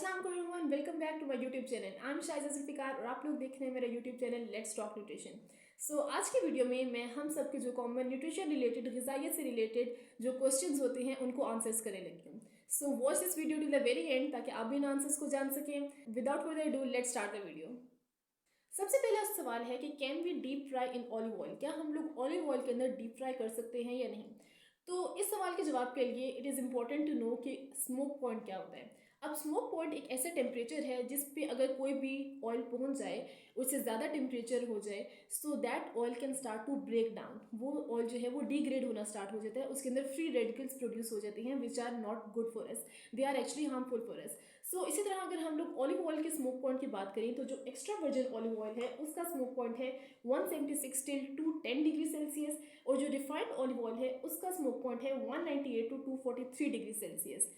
अस्सलाम वालेकुम, welcome back to my YouTube channel. I am Shaiza Zulfiqar और आप लोग देख रहे हैं मेरा YouTube channel let's talk nutrition. आज की वीडियो में मैं हम सबके जो कॉमन न्यूट्रिशन रिलेटेड, ग़िज़ाइयत से रिलेटेड जो क्वेश्चंस होते हैं उनको आंसर्स करने लगी हूँ। So watch this video to the very end ताकि आप भी इन आंसर्स को जान सकें। Without further ado let's start the video. सबसे पहला सवाल है कि can we deep fry in olive oil, क्या हम लोग ऑलिव ऑयल के अंदर डीप फ्राई कर सकते हैं या नहीं। तो इस सवाल के जवाब के लिए it is important to know कि स्मोक पॉइंट क्या होता है। अब स्मोक पॉइंट एक ऐसा टेम्परेचर है जिस पे अगर कोई भी ऑयल पहुंच जाए, उससे ज़्यादा टेम्परेचर हो जाए, so that oil can start to break down. वो ऑयल जो है वो डिग्रेड होना स्टार्ट हो जाता है, उसके अंदर फ्री रेडिकल्स प्रोड्यूस हो जाते हैं which are not good for us, they are actually harmful for us. इसी तरह अगर हम लोग ऑलिव ऑयल के स्मोक पॉइंट की बात करें तो जो एक्स्ट्रा वर्जिन ऑलिव ऑयल है उसका स्मोक पॉइंट है 176 टिल 210 डिग्री सेल्सियस, और जो रिफाइंड ऑलिव ऑयल है उसका स्मोक पॉइंट है 198 टू 243 डिग्री सेल्सियस।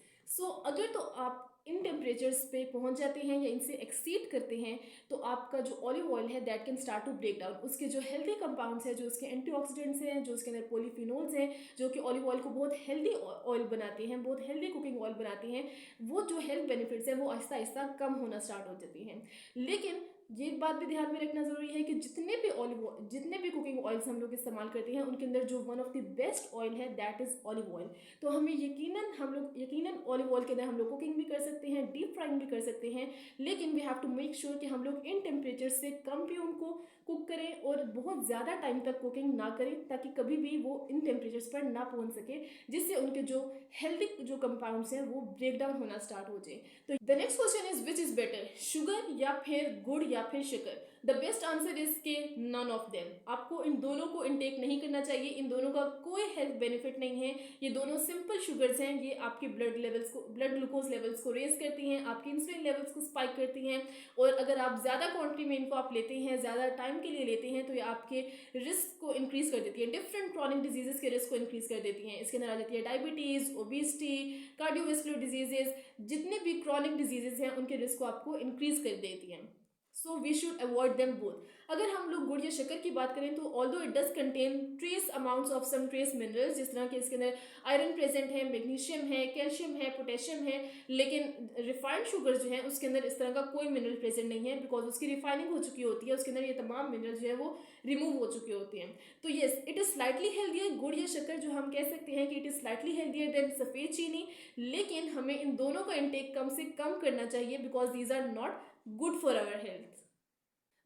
अगर तो आप इन टेम्परेचर्स पे पहुंच जाते हैं या इनसे एक्सीड करते हैं तो आपका जो ऑलिव ऑयल है that can start to break down. उसके जो हेल्दी कंपाउंड्स हैं, जो उसके एंटीऑक्सीडेंट्स हैं, जो उसके अंदर पॉलीफिनोल्स हैं, जो कि ऑलिव ऑयल को बहुत हेल्दी ऑयल बनाते हैं, बहुत हेल्दी कुकिंग ऑयल बनाते हैं, वो जो हेल्थ बेनिफिट्स हैं वो आहिस्ता आहिस्ता कम होना स्टार्ट हो जाती हैं। लेकिन ये बात भी ध्यान में रखना जरूरी है कि जितने भी कुकिंग ऑयल्स हम लोग इस्तेमाल करते हैं उनके अंदर जो one of the best oil है दैट इज ऑलिव ऑयल। तो हमें यकीनन ऑलिव ऑयल के अंदर हम लोग कुकिंग भी कर सकते हैं, डीप फ्राइंग भी कर सकते हैं, लेकिन we have to make sure कि हम लोग इन टेम्परेचर से कम भी उनको कुक करें और बहुत ज़्यादा टाइम तक कुकिंग ना करें ताकि कभी भी वो इन टेम्परेचर्स पर ना पहुंच सके, जिससे उनके जो हेल्दी जो कंपाउंड्स हैं वो ब्रेक डाउन होना स्टार्ट हो जाए। तो the next question is which is better, sugar या फिर गुड़ या फिर शक्कर। द बेस्ट आंसर इज के नन ऑफ देम। आपको इन दोनों को इनटेक नहीं करना चाहिए, इन दोनों का कोई हेल्थ बेनिफिट नहीं है। ये दोनों सिंपल शुगर्स हैं, ये आपके ब्लड ग्लूकोज लेवल्स को रेज करती हैं, आपके इंसुलिन लेवल्स को स्पाइक करती हैं, और अगर आप ज़्यादा क्वांटिटी में इनको आप लेते हैं, ज़्यादा टाइम के लिए लेते हैं, तो ये आपके रिस्क को इंक्रीज कर देती है, डिफरेंट क्रॉनिक डिजीजेस के रिस्क को इंक्रीज कर देती हैं। इसके अंदर आ जाती है डायबिटीज, ओबेसिटी, कार्डियोवेस्कुलर डिजीजेस, जितने भी क्रॉनिक डिजीजेस हैं उनके रिस्क को आपको इंक्रीज कर देती हैं। So we should avoid them both. अगर हम लोग गुड़ या शक्कर की बात करें तो although it does contain trace amounts of some trace minerals, जिस तरह के इसके अंदर आयरन प्रेजेंट है, मैग्नीशियम है, कैल्शियम है, पोटेशियम है, लेकिन रिफाइंड शुगर जो है उसके अंदर इस तरह का कोई मिनरल प्रेजेंट नहीं है, बिकॉज उसकी रिफाइनिंग हो चुकी होती है, उसके अंदर ये तमाम मिनरल जो है वो रिमूव हो चुके होते हैं। तो yes, it is slightly healthier, गुड़ या शक्कर जो हम कह सकते हैं कि it is slightly healthier then सफ़ेद चीनी, लेकिन हमें इन दोनों का इंटेक कम से कम करना चाहिए because these are not good for our health.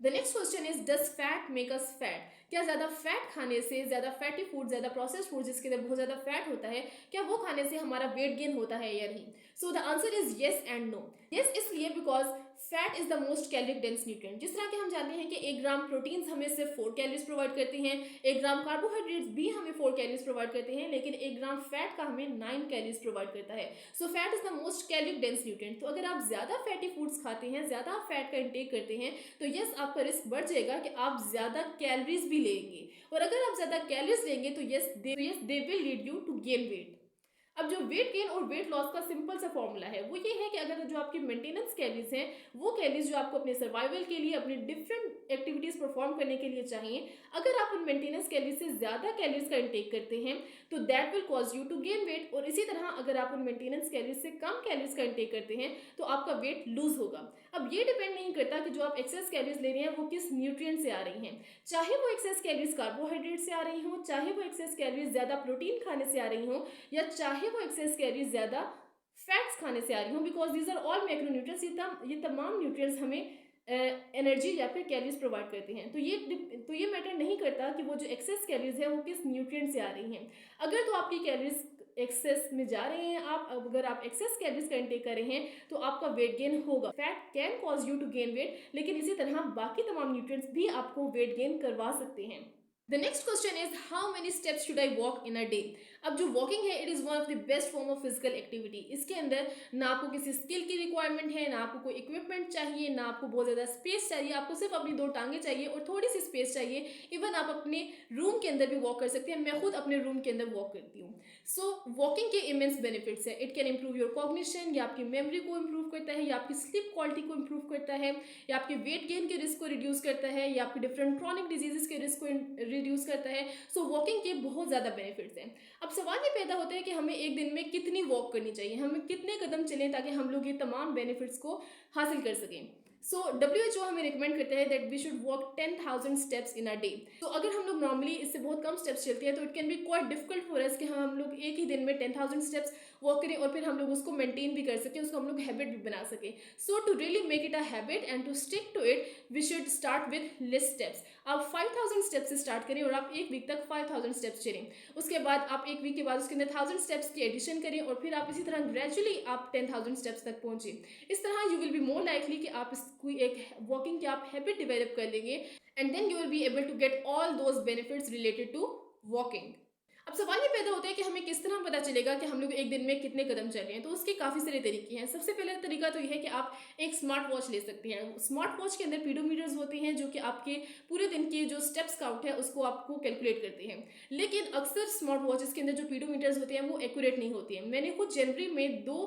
The next question is does fat make us fat. क्या ज्यादा फैट खाने से, ज्यादा फैटी फूड, ज्यादा प्रोसेस्ड फूड जिसके अंदर बहुत ज्यादा फैट होता है, क्या वो खाने से हमारा वेट गेन होता है या नहीं। So the answer is yes and no. Yes इसलिए because fat is the most calorie dense nutrient. जिस तरह के हम जानते हैं कि 1 ग्राम प्रोटीन हमें सिर्फ 4 कैलोरीज प्रोवाइड करते हैं, 1 ग्राम कार्बोहाइड्रेट्स भी हमें 4 कैलोरीज प्रोवाइड करते हैं, लेकिन 1 ग्राम फैट का हमें 9 कैलोरीज प्रोवाइड करता है। So fat is the most calorie dense nutrient. तो अगर आप ज्यादा फैटी फूड्स खाते हैं, ज्यादा फैट का इंटेक करते हैं, तो यस आपका रिस्क बढ़ जाएगा कि आप ज्यादा कैलोरीज भी लेंगे, और अगर आप ज्यादा कैलोरीज लेंगे तो yes they will lead you to gain weight. अब जो वेट गेन और वेट लॉस का सिंपल सा फॉर्मूला है वो ये है कि अगर जो आपकी मेंटेनेंस कैलोरीज हैं, वो कैलोरीज जो आपको अपने सर्वाइवल के लिए, अपनी डिफरेंट एक्टिविटीज परफॉर्म करने के लिए चाहिए, अगर आप उन मेंटेनेंस कैलोरीज से ज्यादा कैलोरीज का इंटेक करते हैं तो that will cause you to gain weight, और इसी तरह अगर आप उन मेंटेनेंस कैलोरीज से कम कैलोरीज का इंटेक करते हैं तो आपका वेट लूज होगा। अब ये डिपेंड नहीं करता कि जो आप एक्सेस कैलोरीज ले रहे हैं वो किस न्यूट्रिएंट से आ रही हैं, चाहे वो एक्सेस कैलोरीज कार्बोहाइड्रेट से आ रही हो, चाहे वो एक्सेस कैलोरीज ज्यादा प्रोटीन खाने से आ रही हो, या चाहे वो एक्सेस कैलोरीज ज्यादा फैट्स खाने से आ रही हो, because these are all macronutrients. ये तमाम न्यूट्रिएंट्स हमें एनर्जी या फिर कैलोरीज प्रोवाइड करते हैं। तो ये मैटर नहीं करता कि वो जो एक्सेस कैलोरीज है वो किस न्यूट्रिएंट से आ रही हैं। अगर तो आपकी कैलोरीज एक्सेस में जा रहे हैं, अगर आप एक्सेस कैलोरीज का इंटेक कर रहे हैं तो आपका वेट गेन होगा। Fat can cause you to gain weight, लेकिन इसी तरह बाकी तमाम न्यूट्रिएंट्स भी आपको वेट गेन करवा सकते हैं। The next question is how many steps should I walk in a day. अब जो वॉकिंग है it is one of the best form of physical activity. इसके अंदर ना आपको किसी स्किल की रिक्वायरमेंट है, ना आपको कोई इक्विपमेंट चाहिए, ना आपको बहुत ज्यादा स्पेस चाहिए, आपको सिर्फ अपनी 2 टांगे चाहिए और थोड़ी सी स्पेस चाहिए। इवन आप अपने रूम के अंदर भी वॉक कर सकते हैं, मैं खुद अपने रूम के अंदर वॉक करती हूँ। वॉकिंग के इमेंस बेनिफिट्स है। It can improve your cognition, या आपकी मेमोरी को इंप्रूव करता है, या आपकी स्लीप क्वालिटी को इंप्रूव करता है, या आपके वेट गेन के रिस्क को रिड्यूस करता है, या आपके डिफरेंट क्रॉनिक डिजीजेस के रिस्क को रिड्यूस करता है। वॉकिंग के बहुत ज्यादा बेनिफिट्स हैं। अब सवाल ये पैदा होता है कि हमें एक दिन में कितनी वॉक करनी चाहिए, हमें कितने कदम चलें ताकि हम लोग ये तमाम बेनिफिट्स को हासिल कर सकें। सो WHO हमें रिकमेंड करते हैं that we should walk 10,000 steps in a day. तो अगर हम लोग नॉर्मली इससे बहुत कम स्टेप्स चलते हैं तो it can be quite difficult for us कि हम लोग एक ही दिन में 10,000 स्टेप्स वॉक करें और फिर हम लोग उसको मेंटेन भी कर सकें, उसको हम लोग हैबिट भी बना सकें। So to really make it a habit and to stick to it we should start with less steps. आप 5,000 स्टेप्स से स्टार्ट करें और आप एक वीक तक 5,000 स्टेप्स चलें। उसके बाद आप एक वीक के बाद उसके अंदर 1,000 स्टेप्स की एडिशन करें और फिर आप इसी तरह ग्रेजुअली आप 10,000 स्टेप्स तक पहुंचे। इस तरह you will be more likely कि आप कोई एक वॉकिंग की आप हैबिट डेवलप कर लेंगे and then you will be able to get all those benefits related to walking. अब सवाल ये पैदा होता है कि हमें किस तरह पता चलेगा कि हम लोग एक दिन में कितने कदम चल रहे हैं। तो उसके काफ़ी सारे तरीके हैं। सबसे पहला तरीका तो यह है कि आप एक स्मार्ट वॉच ले सकते हैं। स्मार्ट वॉच के अंदर पीडोमीटर्स होते हैं जो कि आपके पूरे दिन के जो स्टेप्स काउंट है उसको आपको कैलकुलेट करते हैं। लेकिन अक्सर स्मार्ट वॉचेस के अंदर जो पीडोमीटर्स होते हैं वो एक्यूरेट नहीं होती हैं। मैंने खुद जनवरी में 2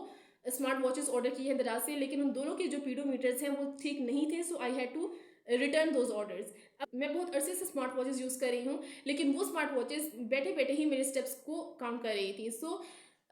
स्मार्ट वॉचेस ऑर्डर किए हैं दराज से, लेकिन उन दोनों के जो पीडोमीटर्स हैं वो ठीक नहीं थे। So I had to return those orders. अब मैं बहुत अरसे से स्मार्ट वॉचेस यूज़ कर रही हूँ, लेकिन वो स्मार्ट वॉचेस बैठे बैठे ही मेरे स्टेप्स को काउंट कर रही थी। सो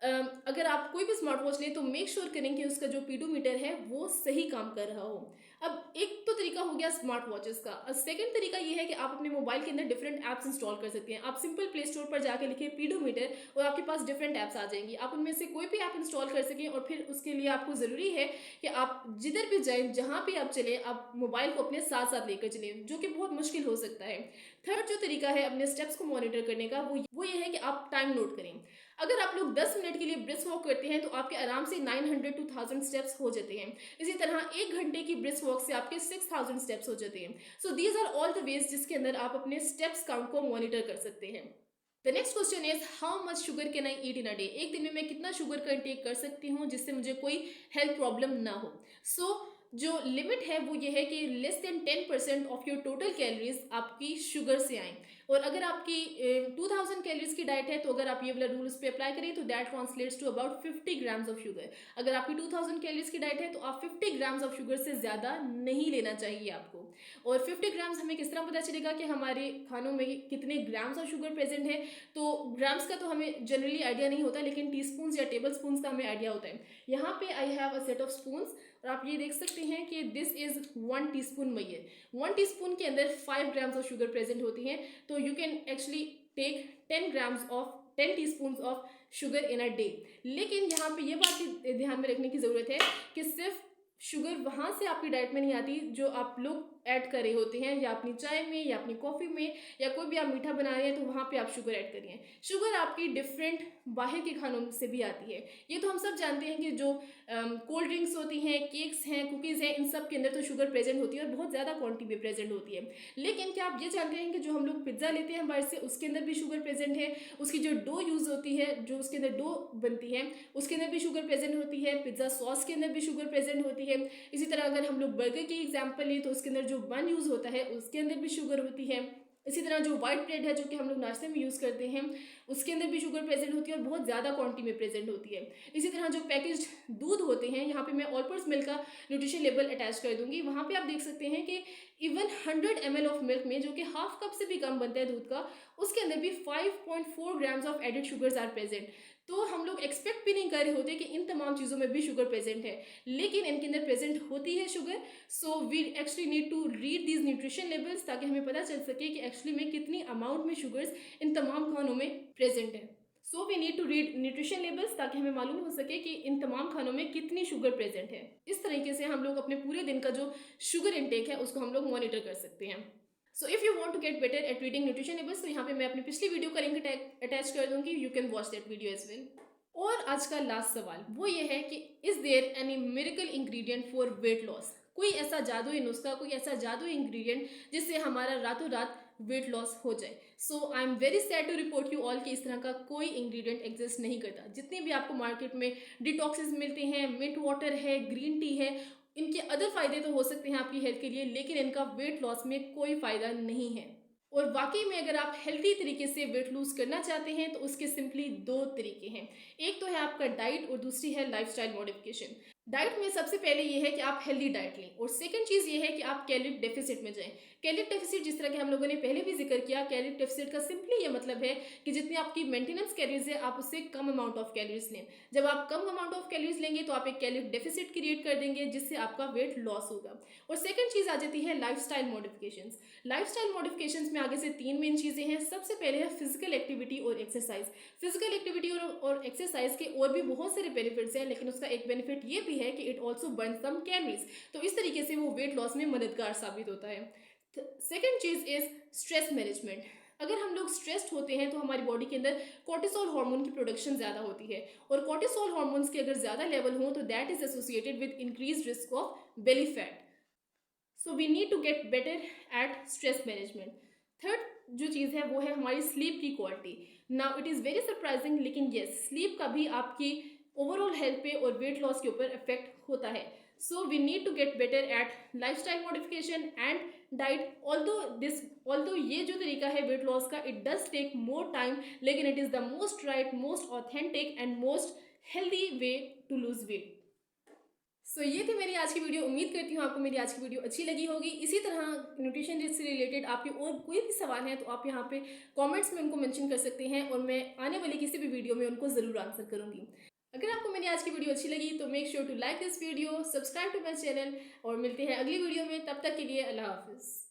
अगर आप कोई भी स्मार्ट वॉच लें तो मेक श्योर करें कि उसका जो पीडोमीटर है वो सही काम कर रहा हो। अब एक तो तरीका हो गया स्मार्ट वॉचेस का। सेकंड तरीका ये है कि आप अपने मोबाइल के अंदर डिफरेंट ऐप्स इंस्टॉल कर सकते हैं। आप सिंपल प्ले स्टोर पर जाके लिखिए पीडोमीटर और आपके पास डिफरेंट ऐप्स आ जाएंगी। आप उनमें से कोई भी ऐप इंस्टॉल कर सकें और फिर उसके लिए आपको ज़रूरी है कि आप जिधर भी जाएं, जहाँ भी आप चलें, आप मोबाइल को अपने साथ साथ लेकर चलें, जो कि बहुत मुश्किल हो सकता है। थर्ड जो तरीका है अपने स्टेप्स को मॉनिटर करने का वो ये है कि आप टाइम नोट करें। अगर आप लोग 10 मिनट के लिए ब्रिस्क वॉक करते हैं तो आपके आराम से 900 to 1000 स्टेप्स हो जाते हैं। इसी तरह 1 घंटे की ब्रिस्क वॉक से आपके 6000 स्टेप्स हो जाते हैं। So these are all the ways जिसके अंदर आप अपने स्टेप्स काउंट को मॉनिटर कर सकते हैं। The next question is how much sugar can I eat in a day. एक दिन में मैं कितना शुगर का इंटेक कर सकती हूँ जिससे मुझे कोई हेल्थ प्रॉब्लम ना हो। सो जो लिमिट है वो ये है कि less than 10% of your total calories आपकी शुगर से आए। और अगर आपकी 2000 कैलोरीज की डाइट है तो अगर आप ये वाला रूल उस पर अप्लाई करें तो that translates to about 50 grams of sugar. अगर आपकी 2000 कैलोरीज की डाइट है तो आप 50 ग्राम्स ऑफ शुगर से ज़्यादा नहीं लेना चाहिए आपको। और 50 ग्राम्स हमें किस तरह पता चलेगा कि हमारे खानों में कितने ग्राम्स ऑफ शुगर प्रेजेंट है। तो ग्राम्स का तो हमें जनरली आइडिया नहीं होता, लेकिन टीस्पून्स या टेबल स्पून्स का हमें आइडिया होता है। यहाँ पे I have a set of spoons और आप ये देख सकते हैं कि this is 1 teaspoon Maihar. 1 teaspoon के अंदर 5 ग्राम्स ऑफ शुगर प्रेजेंट होती हैं। तो you can actually take 10 teaspoons of sugar in a day. लेकिन यहाँ पे ये बात ध्यान में रखने की ज़रूरत है कि सिर्फ शुगर वहाँ से आपकी डाइट में नहीं आती जो आप लोग ऐड कर रहे होते हैं, या अपनी चाय में या अपनी कॉफ़ी में या कोई भी आप मीठा बना रहे हैं तो वहाँ पे आप शुगर ऐड करिए। शुगर आपकी डिफरेंट बाहर के खानों से भी आती है। ये तो हम सब जानते हैं कि जो कोल्ड ड्रिंक्स होती हैं, केक्स हैं, कुकीज़ हैं, इन सब के अंदर तो शुगर प्रेजेंट होती है और बहुत ज़्यादा क्वांटिटी में प्रेजेंट होती है। लेकिन क्या आप ये जानते हैं कि जो हम लोग पिज्ज़ा लेते हैं बाहर से उसके अंदर भी शुगर प्रेजेंट है। उसकी जो डो यूज़ होती है, जो उसके अंदर डो बनती है उसके अंदर भी शुगर प्रेजेंट होती है। पिज्ज़ा सॉस के अंदर भी शुगर प्रेजेंट होती है। इसी तरह अगर हम लोग बर्गर की एग्जाम्पल लें तो उसके अंदर जो बन यूज़ होता है उसके अंदर भी शुगर होती है। इसी तरह जो वाइट ब्रेड है जो कि हम लोग नाश्ते में यूज़ करते हैं उसके अंदर भी शुगर प्रेजेंट होती है और बहुत ज़्यादा क्वांटिटी में प्रेजेंट होती है। इसी तरह जो पैकेज्ड दूध होते हैं, यहाँ पे मैं ऑल पर्पस मिल्क का न्यूट्रिशन लेबल अटैच कर दूंगी। वहाँ पे आप देख सकते हैं कि इवन 100 ml ऑफ मिल्क में, जो कि हाफ कप से भी कम बनता है दूध का, उसके अंदर भी 5.4 grams of added sugars are present. तो हम लोग एक्सपेक्ट भी नहीं कर रहे होते कि इन तमाम चीज़ों में भी शुगर प्रेजेंट है, लेकिन इनके अंदर प्रेजेंट होती है sugar. So we actually need to read these nutrition labels ताकि हमें पता चल सके कि एक्चुअली में कितनी अमाउंट में शुगर्स इन तमाम खानों में प्रेजेंट है। So we need to read nutrition labels ताकि हमें मालूम हो सके कि इन तमाम खानों में कितनी शुगर प्रेजेंट है। इस तरीके से हम लोग अपने पूरे दिन का जो शुगर इंटेक है उसको हम लोग मॉनिटर कर सकते हैं। So if you want to get better at reading nutrition labels तो यहाँ पे मैं अपनी पिछली वीडियो का लिंक अटैच कर दूंगी। You can watch that video as well. और आज का लास्ट सवाल वो ये है कि is there any miracle ingredient for weight loss. कोई ऐसा जादुई नुस्खा, कोई ऐसा जादुई इंग्रेडिएंट जिससे हमारा रातों रात वेट लॉस हो जाए। So I am very sad to report you all कि इस तरह का कोई इंग्रेडिएंट एग्जिस्ट नहीं करता। जितने भी आपको मार्केट में डिटॉक्सेस मिलते हैं, मिंट वाटर है, ग्रीन टी है, इनके अदर फायदे तो हो सकते हैं आपकी हेल्थ के लिए, लेकिन इनका वेट लॉस में कोई फायदा नहीं है। और वाकई में अगर आप हेल्थी तरीके से वेट लूज करना चाहते हैं तो उसके सिंपली 2 तरीके हैं। एक तो है आपका डाइट और दूसरी है लाइफस्टाइल मॉडिफिकेशन। डाइट में सबसे पहले ये है कि आप हेल्दी डाइट लें, और सेकंड चीज़ ये है कि आप कैलोरी डेफिसिट में जाएं। कैलोरी डेफिसिट, जिस तरह के हम लोगों ने पहले भी जिक्र किया, कैलोरी डेफिसिट का सिंपली ये मतलब है कि जितनी आपकी मेंटेनेंस कैलोरीज है आप उससे कम अमाउंट ऑफ कैलोरीज लें। जब आप कम अमाउंट ऑफ कैलोरीज लेंगे तो आप एक कैलोरी डेफिसिट क्रिएट कर देंगे, जिससे आपका वेट लॉस होगा। और सेकंड चीज़ आ जाती है लाइफस्टाइल मॉडिफिकेशंस। लाइफस्टाइल मॉडिफिकेशंस में आगे से तीन मेन चीज़ें हैं। सबसे पहले है फिजिकल एक्टिविटी और एक्सरसाइज। फिजिकल एक्टिविटी और एक्सरसाइज के और भी बहुत सारे बेनिफिट्स हैं, लेकिन उसका एक बेनिफिट ये भी है कि it also burn some calories, तो इस तरीके से वो वेट लॉस में मददगार साबित होता है। सेकेंड चीज इज स्ट्रेस मैनेजमेंट। अगर हम लोग स्ट्रेस्ड होते हैं तो हमारी बॉडी के अंदर कोर्टिसोल हार्मोन की प्रोडक्शन ज़्यादा होती है, और कोर्टिसोल हार्मोन्स के अगर ज़्यादा लेवल हो तो that is associated with increase risk of belly fat. So we need to get better at stress management. Third जो चीज़ है वो है हमारी स्लीप की quality. Now it is very surprising, लेकिन येस, स्लीप का भी आपकी ओवरऑल हेल्थ पे और वेट लॉस के ऊपर इफेक्ट होता है। So we need to get better at lifestyle modification and diet. Although ये जो तरीका है वेट लॉस का, it does take more time, लेकिन it is the most right, most authentic and most healthy way to lose weight. So ये थी मेरी आज की वीडियो। उम्मीद करती हूँ आपको मेरी आज की वीडियो अच्छी लगी होगी। इसी तरह न्यूट्रिशन से रिलेटेड आपके और कोई भी सवाल हैं तो आप यहाँ पे कमेंट्स में उनको मेंशन कर सकते हैं, और मैं आने वाली किसी भी वीडियो में उनको ज़रूर आंसर करूँगी। अगर आपको मेरी आज की वीडियो अच्छी लगी तो make sure to like this video, subscribe to my channel, और मिलते हैं अगली वीडियो में। तब तक के लिए अल्लाह हाफिज़।